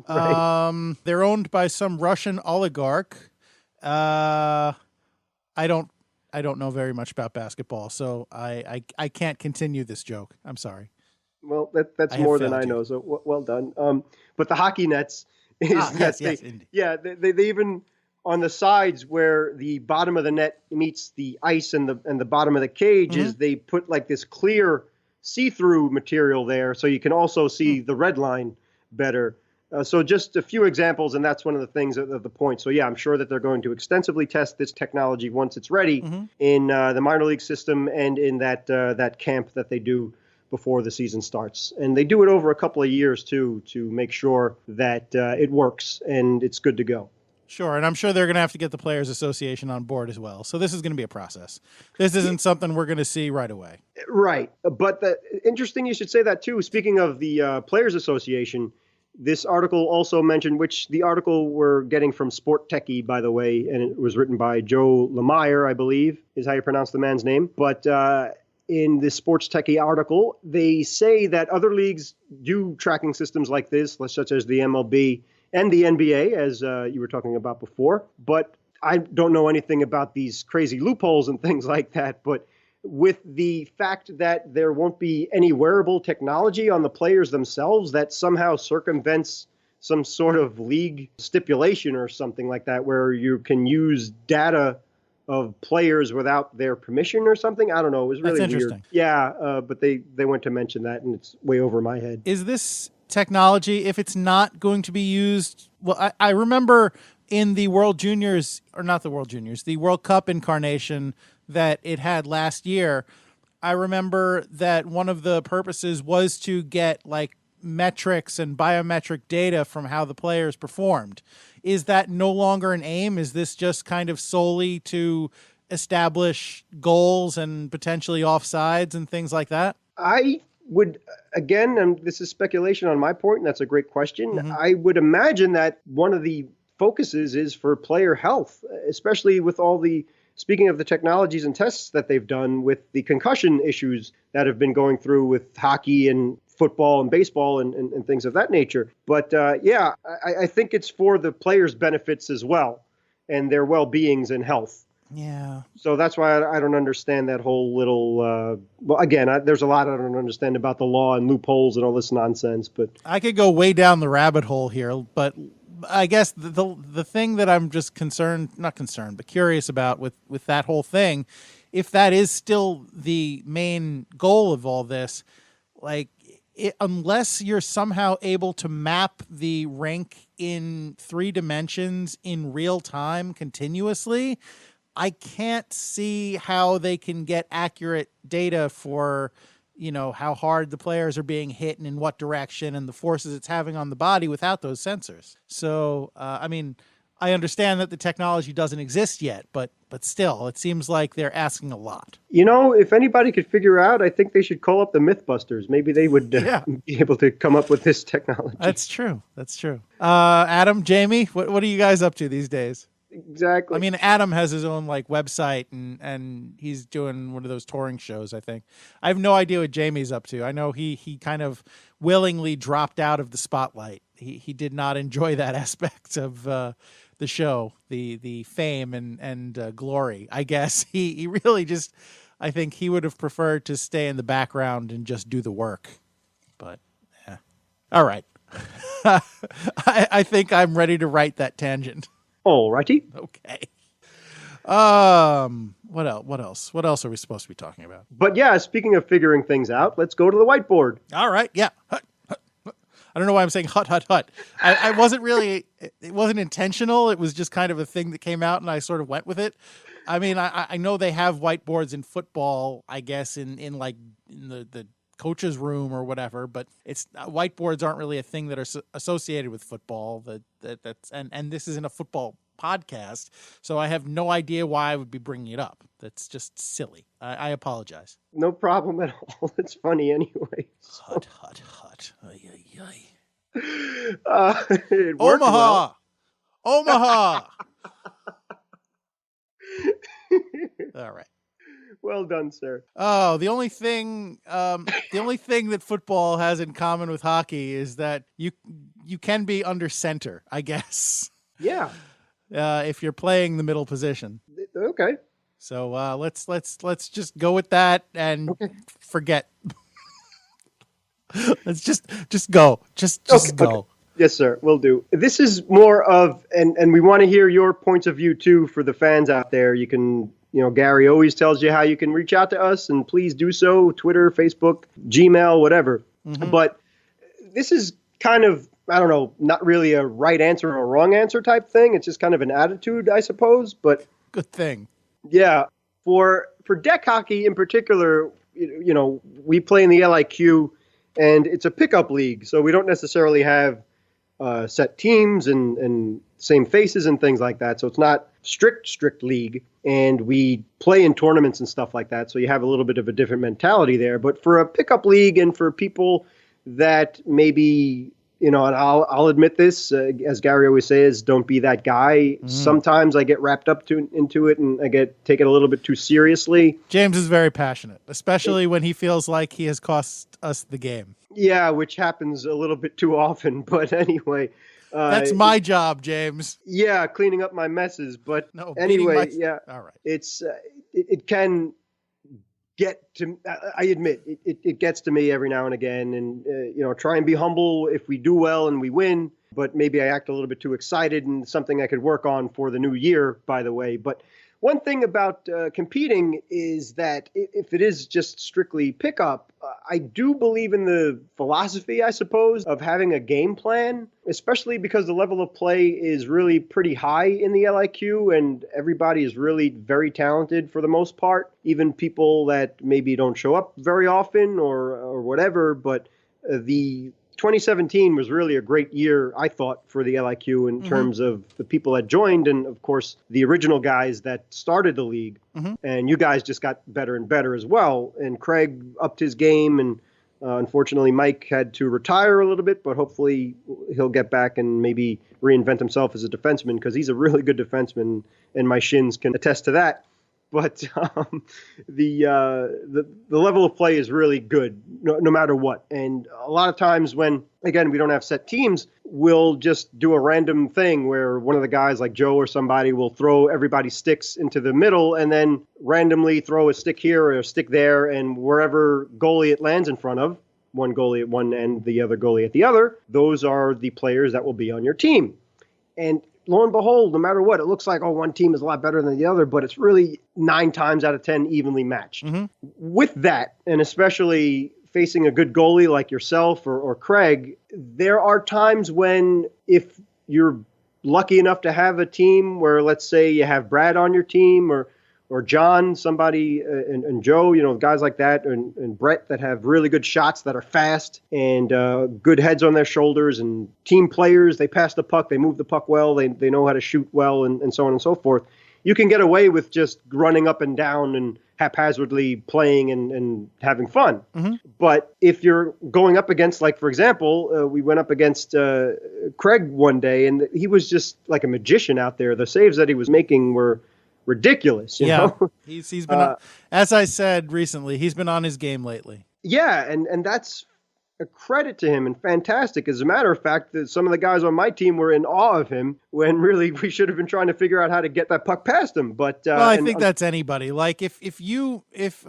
Right. They're owned by some Russian oligarch. I don't know very much about basketball, so I can't continue this joke. I'm sorry. Well, that's more than I know, so well done. But the hockey nets is they even, on the sides where the bottom of the net meets the ice and the bottom of the cage, is they put like this clear see-through material there, so you can also see the red line better. So just a few examples, and that's one of the things of the point. So I'm sure that they're going to extensively test this technology once it's ready in the minor league system and in that camp that they do before the season starts. And they do it over a couple of years too, to make sure that it works and it's good to go. Sure, and I'm sure they're going to have to get the Players Association on board as well. So this is going to be a process. This isn't something we're going to see right away. Right, but interesting you should say that too. Speaking of the Players Association, this article also mentioned, which the article we're getting from Sport Techie, by the way, and it was written by Joe Lemire, I believe, is how you pronounce the man's name. But in the Sports Techie article, they say that other leagues do tracking systems like this, such as the MLB and the NBA, as you were talking about before. But I don't know anything about these crazy loopholes and things like that. But with the fact that there won't be any wearable technology on the players themselves that somehow circumvents some sort of league stipulation or something like that, where you can use data of players without their permission or something. I don't know. It was really That's weird. interesting. Yeah, but they went to mention that, and it's way over my head. Is this technology, if it's not going to be used? Well, I remember in the World Juniors, or not the World Juniors, the World Cup incarnation that it had last year, I remember that one of the purposes was to get like metrics and biometric data from how the players performed. Is that no longer an aim? Is this just kind of solely to establish goals and potentially offsides and things like that? I would, again, and this is speculation on my part, and that's a great question. Mm-hmm. I would imagine that one of the focuses is for player health, especially with all the, speaking of the technologies and tests that they've done with the concussion issues that have been going through with hockey and football and baseball and things of that nature. But yeah, I think it's for the players' benefits as well and their well-beings and health. Yeah. So that's why I don't understand that whole little, well, again, there's a lot I don't understand about the law and loopholes and all this nonsense, but I could go way down the rabbit hole here, but I guess the thing that I'm just not concerned, but curious about with that whole thing, if that is still the main goal of all this, like, unless you're somehow able to map the rink in 3 dimensions in real time continuously, I can't see how they can get accurate data for, how hard the players are being hit and in what direction and the forces it's having on the body without those sensors. So, I understand that the technology doesn't exist yet, but still, it seems like they're asking a lot. If anybody could figure out, I think they should call up the Mythbusters. Maybe they would be able to come up with this technology. That's true. Adam, Jamie, what are you guys up to these days? Exactly. I mean, Adam has his own website and he's doing one of those touring shows, I think. I have no idea what Jamie's up to. I know he kind of willingly dropped out of the spotlight. He did not enjoy that aspect of the show, the fame and glory. I guess he really just, I think he would have preferred to stay in the background and just do the work. But yeah. All right. I think I'm ready to write that tangent. All righty. Okay. What else? What else are we supposed to be talking about? But yeah, speaking of figuring things out, let's go to the whiteboard. All right. Yeah. Hut, hut, hut. I don't know why I'm saying hut, hut, hut. I wasn't really, it wasn't intentional. It was just kind of a thing that came out and I sort of went with it. I mean, I know they have whiteboards in football, I guess, in the coach's room or whatever, but it's whiteboards aren't really a thing that are associated with football. That's and this isn't a football podcast, so I have no idea why I would be bringing it up. That's just silly. I apologize. No problem at all. It's funny anyway. Hut, hut, hut. Ay, ay, ay. It worked Omaha, well. Omaha. All right. Well done, sir. Oh, the only thing that football has in common with hockey is that you can be under center, I guess. Yeah. If you're playing the middle position. Okay. So let's just go with that and forget. Let's just go. Just go. Okay. Yes, sir. Will do. This is more of, and we want to hear your points of view too for the fans out there. You can. Gary always tells you how you can reach out to us, and please do so. Twitter, Facebook, Gmail, whatever. Mm-hmm. But this is kind of, I don't know, not really a right answer or a wrong answer type thing. It's just kind of an attitude, I suppose. But good thing. Yeah. For DEK hockey in particular, we play in the LIQ, and it's a pickup league. So we don't necessarily have set teams and same faces and things like that. So it's not strict league, and we play in tournaments and stuff like that. So you have a little bit of a different mentality there. But for a pickup league and for people that maybe, and I'll admit this, as Gary always says, don't be that guy. Sometimes I get wrapped up into it and I get taken a little bit too seriously. James is very passionate, especially when he feels like he has cost us the game. Yeah, which happens a little bit too often. But anyway. That's my job, James. Yeah, cleaning up my messes. But no, anyway, yeah. All right. It's it can get to. I admit it gets to me every now and again, and try and be humble if we do well and we win. But maybe I act a little bit too excited, and something I could work on for the new year, by the way. But One thing about competing is that if it is just strictly pickup, I do believe in the philosophy, I suppose, of having a game plan, especially because the level of play is really pretty high in the LIQ and everybody is really very talented for the most part, even people that maybe don't show up very often or whatever. But the 2017 was really a great year, I thought, for the LIQ in terms of the people that joined and, of course, the original guys that started the league. And you guys just got better and better as well. And Craig upped his game, and unfortunately, Mike had to retire a little bit, but hopefully he'll get back and maybe reinvent himself as a defenseman because he's a really good defenseman, and my shins can attest to that. But the level of play is really good, no matter what. And a lot of times when, again, we don't have set teams, we'll just do a random thing where one of the guys like Joe or somebody will throw everybody's sticks into the middle and then randomly throw a stick here or a stick there, and wherever goalie it lands in front of, one goalie at one end, the other goalie at the other, those are the players that will be on your team. And lo and behold, no matter what, it looks like, one team is a lot better than the other, but it's really 9 times out of 10 evenly matched. With that, and especially facing a good goalie like yourself or Craig, there are times when if you're lucky enough to have a team where, let's say, you have Brad on your team or John, somebody, and Joe, guys like that, and Brett that have really good shots that are fast and good heads on their shoulders, and team players, they pass the puck, they move the puck well, they know how to shoot well, and so on and so forth. You can get away with just running up and down and haphazardly playing and having fun. But if you're going up against, like, for example, we went up against Craig one day, and he was just like a magician out there. The saves that he was making were ridiculous. You know? He's been as I said recently, he's been on his game lately. Yeah, and that's a credit to him and fantastic. As a matter of fact, that some of the guys on my team were in awe of him when really we should have been trying to figure out how to get that puck past him. But I think that's anybody. Like if a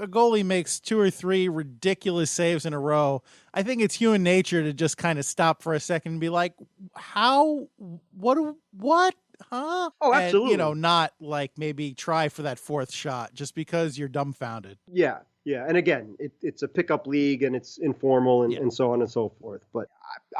goalie makes 2 or 3 ridiculous saves in a row, I think it's human nature to just kind of stop for a second and be like, how, what? Huh? Oh, absolutely. And, not like maybe try for that 4th shot just because you're dumbfounded. Yeah. And again, it's a pickup league and it's informal and so on and so forth. But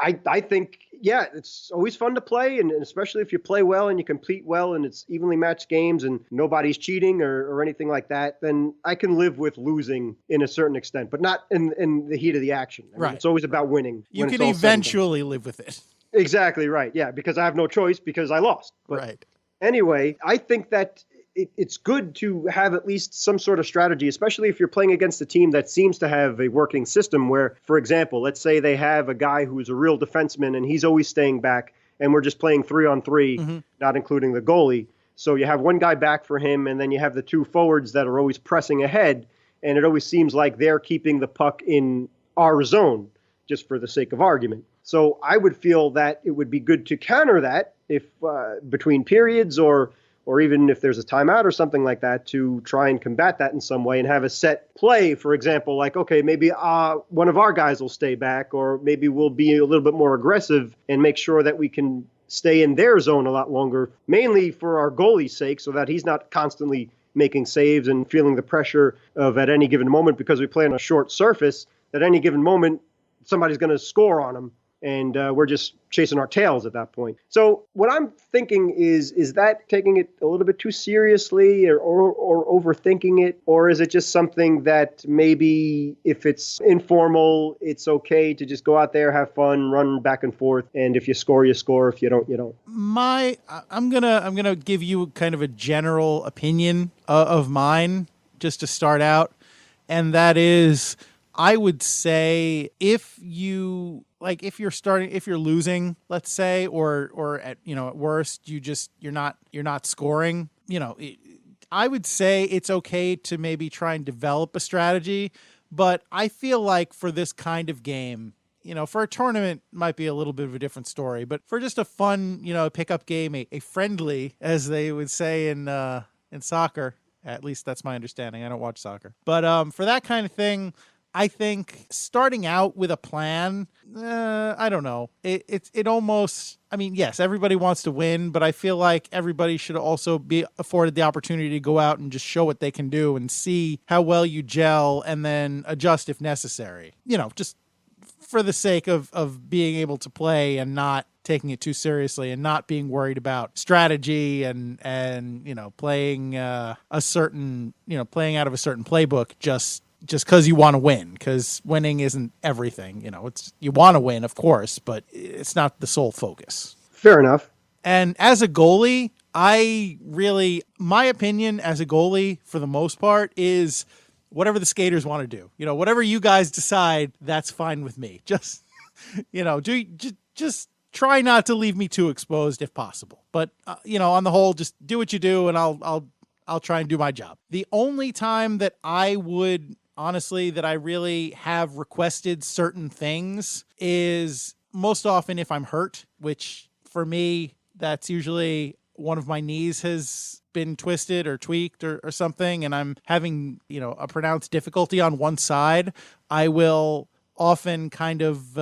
I think, it's always fun to play. And especially if you play well and you compete well and it's evenly matched games and nobody's cheating or anything like that, then I can live with losing in a certain extent, but not in the heat of the action. I mean, it's always about winning. You can eventually live with it. Exactly right. Yeah, because I have no choice because I lost. But anyway, I think that it's good to have at least some sort of strategy, especially if you're playing against a team that seems to have a working system where, for example, let's say they have a guy who's a real defenseman and he's always staying back and we're just playing 3-on-3, not including the goalie. So you have one guy back for him and then you have the 2 forwards that are always pressing ahead. And it always seems like they're keeping the puck in our zone, just for the sake of argument. So I would feel that it would be good to counter that if between periods or even if there's a timeout or something like that, to try and combat that in some way and have a set play, for example, like, okay, maybe one of our guys will stay back, or maybe we'll be a little bit more aggressive and make sure that we can stay in their zone a lot longer, mainly for our goalie's sake, so that he's not constantly making saves and feeling the pressure of at any given moment, because we play on a short surface, at any given moment, somebody's going to score on him. And we're just chasing our tails at that point. So what I'm thinking is that taking it a little bit too seriously or overthinking it? Or is it just something that maybe if it's informal, it's okay to just go out there, have fun, run back and forth. And if you score, you score. If you don't, you don't. I'm gonna give you kind of a general opinion of mine just to start out. And that is, I would say if you're losing, let's say, or at worst, you're not scoring, I would say it's okay to maybe try and develop a strategy. But I feel like for this kind of game, for a tournament might be a little bit of a different story, but for just a fun, pickup game, a friendly, as they would say in soccer, at least that's my understanding. I don't watch soccer, but for that kind of thing, I think starting out with a plan, I don't know. It almost, I mean, yes, everybody wants to win, but I feel like everybody should also be afforded the opportunity to go out and just show what they can do and see how well you gel and then adjust if necessary. Just for the sake of being able to play and not taking it too seriously and not being worried about strategy and playing a certain, playing out of a certain playbook just because you want to win, because winning isn't everything. It's, you want to win, of course, but it's not the sole focus. Fair enough. And as a goalie, my opinion as a goalie for the most part is whatever the skaters want to do. Whatever you guys decide, that's fine with me. Just, just try not to leave me too exposed if possible. But, on the whole, just do what you do and I'll try and do my job. The only time that I really have requested certain things is most often if I'm hurt, which for me, that's usually one of my knees has been twisted or tweaked or something, and I'm having, a pronounced difficulty on one side. I will often kind of,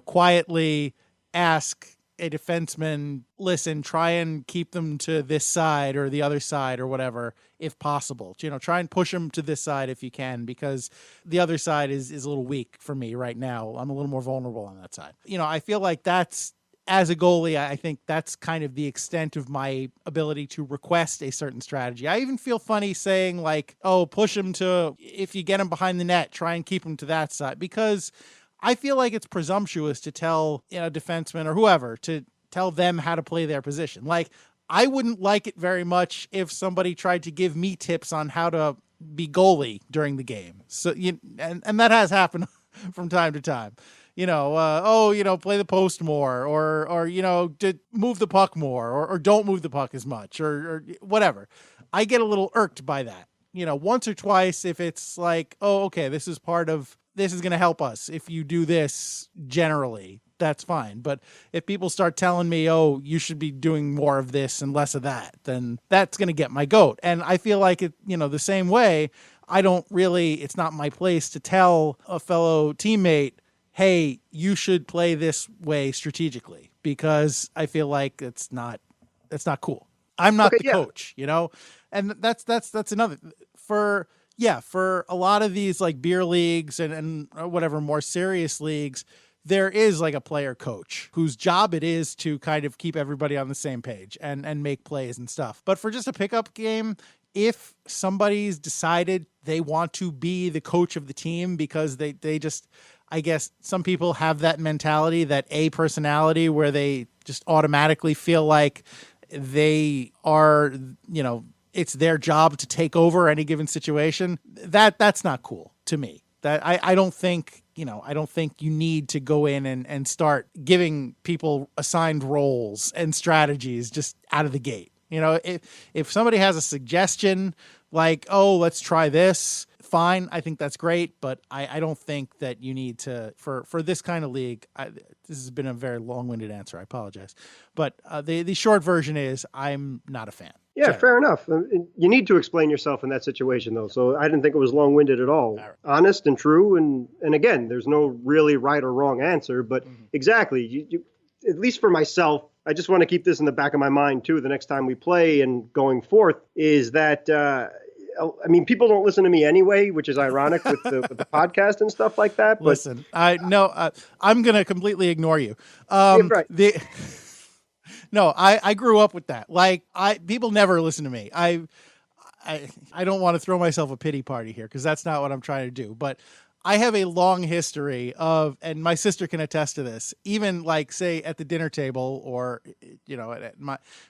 quietly ask a defenseman, listen, try and keep them to this side or the other side or whatever, if possible. Try and push them to this side if you can, because the other side is a little weak for me right now. I'm a little more vulnerable on that side. I feel like that's, as a goalie, I think that's kind of the extent of my ability to request a certain strategy. I even feel funny saying like, oh, push him to, if you get him behind the net, try and keep him to that side, because I feel like it's presumptuous to tell, defenseman or whoever to tell them how to play their position. Like, I wouldn't like it very much if somebody tried to give me tips on how to be goalie during the game. So, and that has happened from time to time. Play the post more, or to move the puck more, or don't move the puck as much, or whatever. I get a little irked by that. Once or twice, if it's like, oh, okay, this is going to help us. If you do this generally, that's fine. But if people start telling me, oh, you should be doing more of this and less of that, then that's going to get my goat. And I feel like it, the same way, it's not my place to tell a fellow teammate, hey, you should play this way strategically, because I feel like it's not cool. I'm not the coach, and that's another for a lot of these like beer leagues and whatever more serious leagues, there is like a player coach whose job it is to kind of keep everybody on the same page and make plays and stuff. But for just a pickup game, if somebody's decided they want to be the coach of the team because they just, I guess some people have that mentality, that A personality, where they just automatically feel like they are, it's their job to take over any given situation. That's not cool to me. That I don't think, I don't think you need to go in and start giving people assigned roles and strategies just out of the gate. If somebody has a suggestion like, oh, let's try this, fine. I think that's great, but I don't think that you need to, for this kind of league, this has been a very long-winded answer. I apologize. But the short version is I'm not a fan. Yeah, fair enough. You need to explain yourself in that situation, though. So I didn't think it was long-winded at all. Right. Honest and true. And again, there's no really right or wrong answer. But exactly, you, at least for myself, I just want to keep this in the back of my mind, too, the next time we play and going forth, is that people don't listen to me anyway, which is ironic with the podcast and stuff like that. But listen, I'm going to completely ignore you. Right. No, I grew up with that. Like, people never listen to me. I don't want to throw myself a pity party here, because that's not what I'm trying to do. But I have a long history of, and my sister can attest to this, even like say at the dinner table, or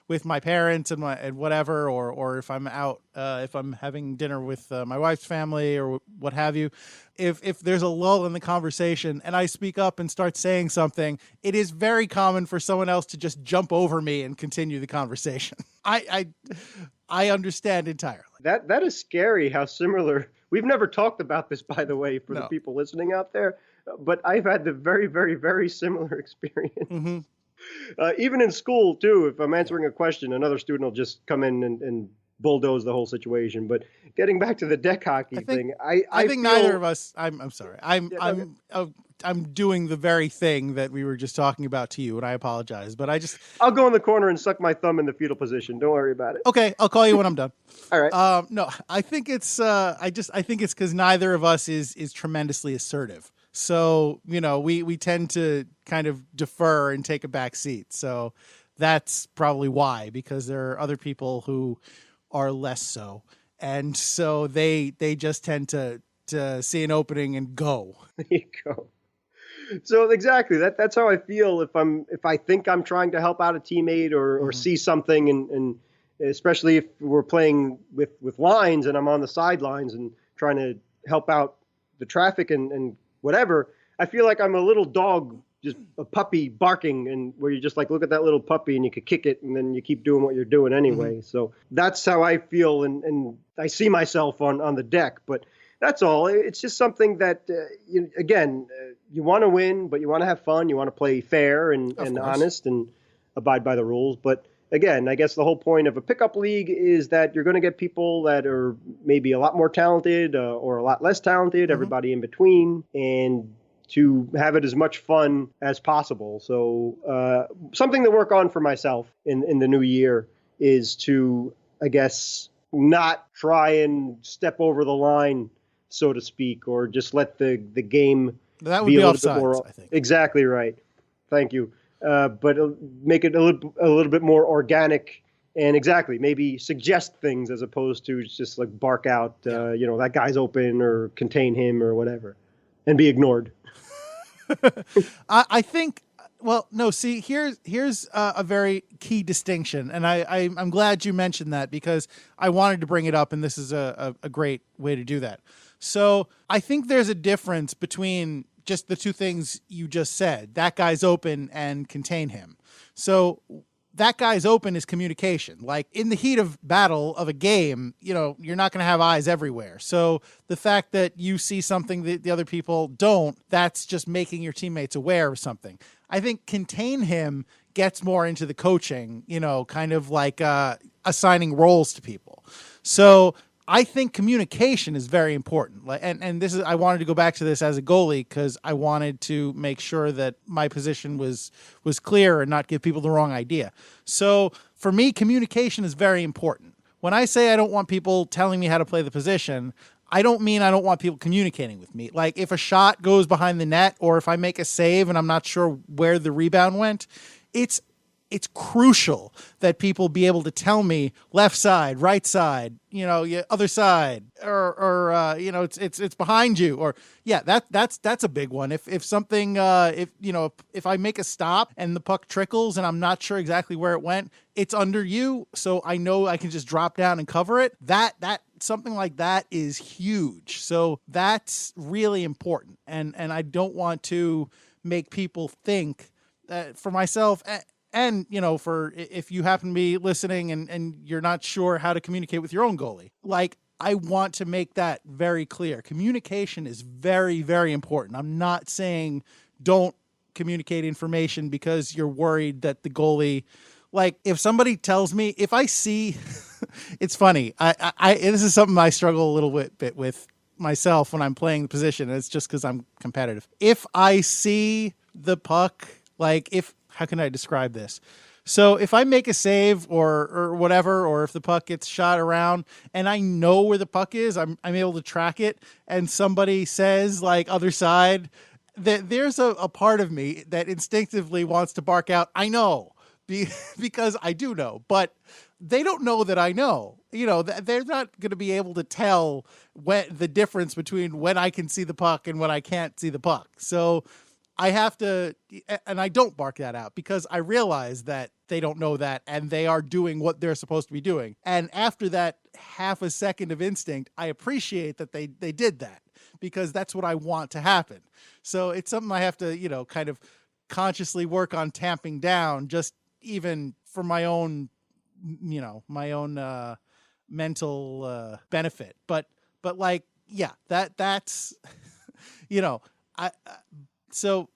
with my parents and whatever, or if I'm out, if I'm having dinner with my wife's family or what have you, if there's a lull in the conversation and I speak up and start saying something, it is very common for someone else to just jump over me and continue the conversation. I understand entirely. That is scary how similar. We've never talked about this, by the way, for the people listening out there, but I've had the very, very, very similar experience. Mm-hmm. Even in school, too, if I'm answering a question, another student will just come in and bulldoze the whole situation. But getting back to the deck hockey thing, I think feel, neither of us. I'm sorry. Yeah, I'm doing the very thing that we were just talking about to you, and I apologize. But I'll go in the corner and suck my thumb in the fetal position. Don't worry about it. Okay, I'll call you when I'm done. All right. No, I think it's I think it's because neither of us is tremendously assertive. So we tend to kind of defer and take a back seat. So that's probably why, because there are other people who are less so, and so they just tend to see an opening and go. There you go. So exactly that's how I feel if I think I'm trying to help out a teammate or see something, and especially if we're playing with lines and I'm on the sidelines and trying to help out the traffic and whatever, I feel like I'm a little dog, just a puppy barking, and where you just like look at that little puppy and you could kick it and then you keep doing what you're doing anyway. So that's how I feel, and I see myself on the deck. But that's all. It's just something that, you want to win, but you want to have fun. You want to play fair and honest and abide by the rules. But again, I guess the whole point of a pickup league is that you're going to get people that are maybe a lot more talented or a lot less talented, everybody in between, and to have it as much fun as possible. So something to work on for myself in the new year is to, I guess, not try and step over the line, so to speak, or just let the game that would be a little offsides, bit more. I think. Exactly right. Thank you. But make it a little bit more organic, and exactly maybe suggest things as opposed to just like bark out, that guy's open or contain him or whatever, and be ignored. I think. Well, no. See, here's a very key distinction, and I'm glad you mentioned that, because I wanted to bring it up, and this is a great way to do that. So I think there's a difference between just the two things you just said: that guy's open and contain him. So that guy's open is communication. Like in the heat of battle of a game, you're not going to have eyes everywhere. So the fact that you see something that the other people don't, that's just making your teammates aware of something. I think contain him gets more into the coaching, kind of like assigning roles to people. So I think communication is very important. And this is, I wanted to go back to this as a goalie because I wanted to make sure that my position was clear and not give people the wrong idea. So for me, communication is very important. When I say I don't want people telling me how to play the position, I don't mean I don't want people communicating with me. Like if a shot goes behind the net, or if I make a save and I'm not sure where the rebound went, it's crucial that people be able to tell me left side, right side, other side, or it's behind you, or that's a big one. If something, if I make a stop and the puck trickles and I'm not sure exactly where it went, it's under you, so I know I can just drop down and cover it. That something like that is huge. So that's really important, and I don't want to make people think that for myself. And, for if you happen to be listening and you're not sure how to communicate with your own goalie, like I want to make that very clear. Communication is very, very important. I'm not saying don't communicate information because you're worried that the goalie, like if somebody tells me, if I see, it's funny. This is something I struggle a little bit with myself when I'm playing the position. And it's just because I'm competitive. If I see the puck, how can I describe this? So if I make a save or whatever, or if the puck gets shot around and I know where the puck is, I'm able to track it, and somebody says like other side, that there's a part of me that instinctively wants to bark out, I know, because I do know, but they don't know that I know. They're not going to be able to tell the difference between when I can see the puck and when I can't see the puck. So I have to, and I don't bark that out because I realize that they don't know that and they are doing what they're supposed to be doing. And after that half a second of instinct, I appreciate that they did that, because that's what I want to happen. So it's something I have to, kind of consciously work on tamping down, just even for my own, mental benefit. But that's, so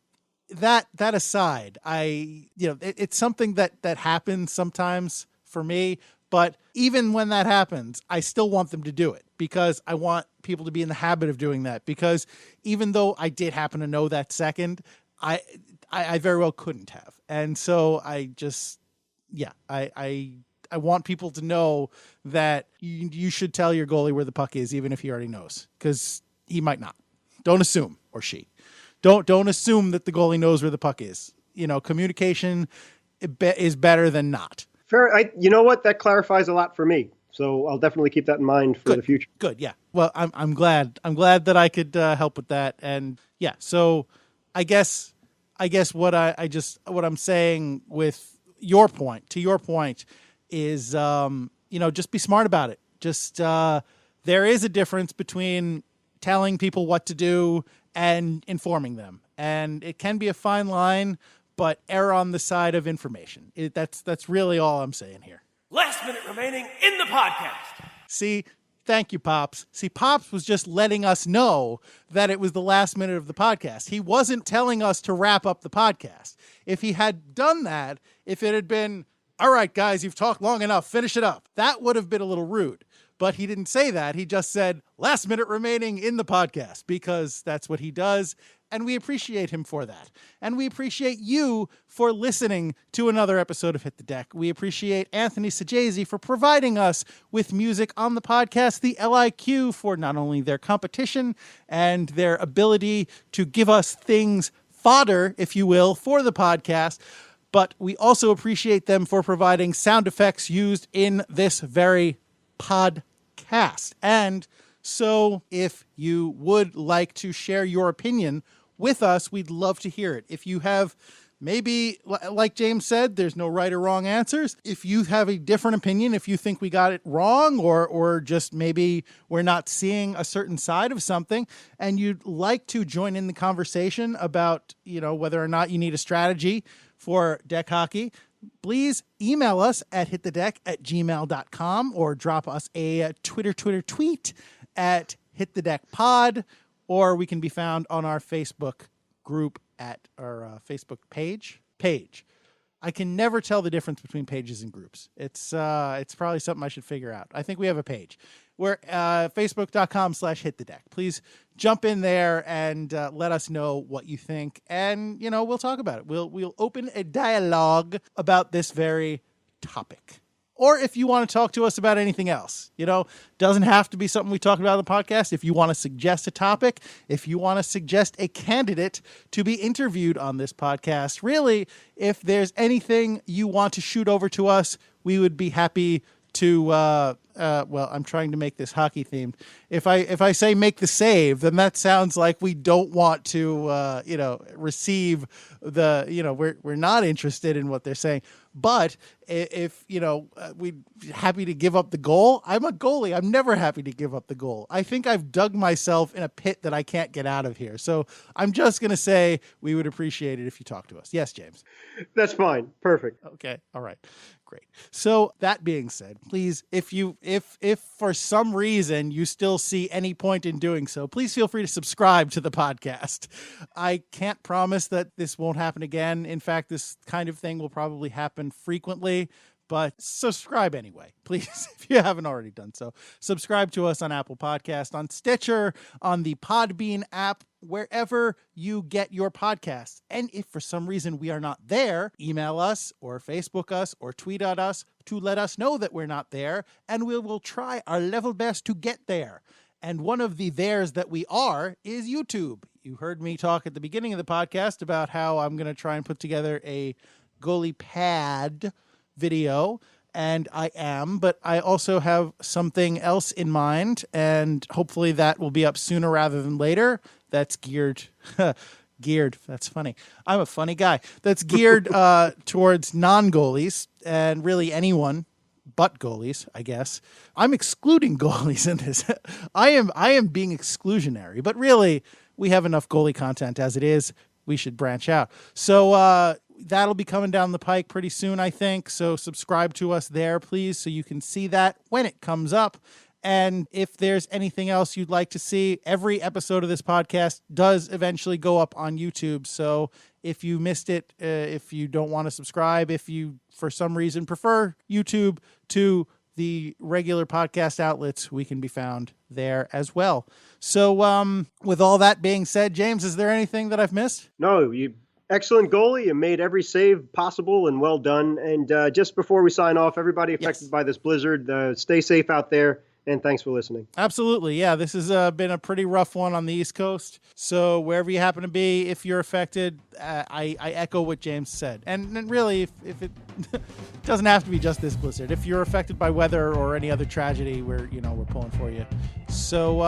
that aside, it's something that happens sometimes for me. But even when that happens, I still want them to do it because I want people to be in the habit of doing that. Because even though I did happen to know that second, I very well couldn't have. And so I want people to know that you should tell your goalie where the puck is, even if he already knows, because he might not. Don't assume, or she. Don't assume that the goalie knows where the puck is. Communication is better than not. Fair. You know what? That clarifies a lot for me. So I'll definitely keep that in mind for the future. Good. Yeah. Well, I'm glad that I could help with that. And yeah, so I guess what I'm saying with your point is, just be smart about it. Just, there is a difference between telling people what to do and informing them. And it can be a fine line, but err on the side of information. That's really all I'm saying here. Last minute remaining in the podcast. See, thank you, Pops. See, Pops was just letting us know that it was the last minute of the podcast. He wasn't telling us to wrap up the podcast. If he had done that, if it had been, all right, guys, you've talked long enough, finish it up, that would have been a little rude. But he didn't say that. He just said, last minute remaining in the podcast, because that's what he does. And we appreciate him for that. And we appreciate you for listening to another episode of Hit the Deck. We appreciate Anthony Sajazi for providing us with music on the podcast, the LIQ, for not only their competition and their ability to give us things, fodder, if you will, for the podcast, but we also appreciate them for providing sound effects used in this very podcast. And so if you would like to share your opinion with us, we'd love to hear it. If you have, maybe, like James said, there's no right or wrong answers. If you have a different opinion, if you think we got it wrong, or just maybe we're not seeing a certain side of something, and you'd like to join in the conversation about, whether or not you need a strategy for deck hockey, please email us at hitthedeck@gmail.com or drop us a Twitter tweet at hitthedeckpod, or we can be found on our Facebook group at our Facebook page. I can never tell the difference between pages and groups. It's probably something I should figure out. I think we have a page. We're facebook.com/hitthedeck. Please jump in there and let us know what you think. And, we'll talk about it. We'll open a dialogue about this very topic. Or if you want to talk to us about anything else, doesn't have to be something we talk about on the podcast. If you want to suggest a topic, if you want to suggest a candidate to be interviewed on this podcast, really, if there's anything you want to shoot over to us, we would be happy to, I'm trying to make this hockey themed. If I say make the save, then that sounds like we don't want to, receive the, we're not interested in what they're saying. But if, we'd happy to give up the goal. I'm a goalie. I'm never happy to give up the goal. I think I've dug myself in a pit that I can't get out of here. So I'm just going to say we would appreciate it if you talk to us. Yes, James. That's fine. Perfect. Okay. All right. Great. So that being said, please, if for some reason you still see any point in doing so, please feel free to subscribe to the podcast. I can't promise that this won't happen again. In fact, this kind of thing will probably happen frequently, but subscribe anyway, please, if you haven't already done so. Subscribe to us on Apple Podcast, on Stitcher, on the Podbean app, wherever you get your podcasts. And if for some reason we are not there, email us or Facebook us or tweet at us to let us know that we're not there, and we will try our level best to get there. And one of the theirs that we are is YouTube. You heard me talk at the beginning of the podcast about how I'm going to try and put together a goalie pad video, and I am, but I also have something else in mind, and hopefully that will be up sooner rather than later. That's geared, that's funny. I'm a funny guy. That's geared towards non-goalies, and really anyone but goalies, I guess. I'm excluding goalies in this. I am being exclusionary, but really we have enough goalie content as it is. We should branch out. So that'll be coming down the pike pretty soon, I think. So subscribe to us there, please, so you can see that when it comes up. And if there's anything else you'd like to see, every episode of this podcast does eventually go up on YouTube. So if you missed it, if you don't want to subscribe, if you for some reason prefer YouTube to the regular podcast outlets, we can be found there as well. So with all that being said, James, is there anything that I've missed? No, you excellent goalie. You made every save possible and well done. And just before we sign off, everybody affected by this blizzard, stay safe out there. And thanks for listening. Absolutely. Yeah, this has been a pretty rough one on the East Coast. So wherever you happen to be, if you're affected, I echo what James said. And really, if it doesn't have to be just this blizzard. If you're affected by weather or any other tragedy, we're pulling for you. So,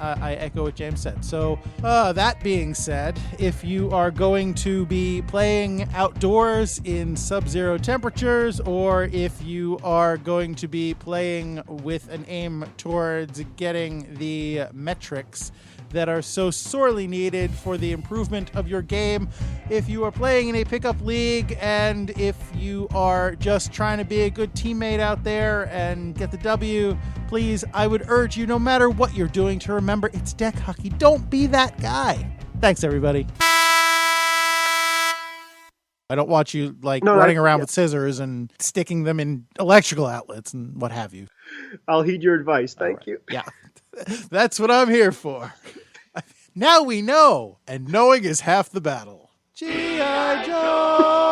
I echo what James said. So that being said, if you are going to be playing outdoors in sub-zero temperatures, or if you are going to be playing with an aim towards getting the metrics that are so sorely needed for the improvement of your game, if you are playing in a pickup league, and if you are just trying to be a good teammate out there and get the W, please, I would urge you, no matter what you're doing, to remember it's deck hockey. Don't be that guy. Thanks, everybody. I don't want you running around with scissors and sticking them in electrical outlets and what have you. I'll heed your advice. Thank you. Yeah, that's what I'm here for. Now we know, and knowing is half the battle. G.I. Joe!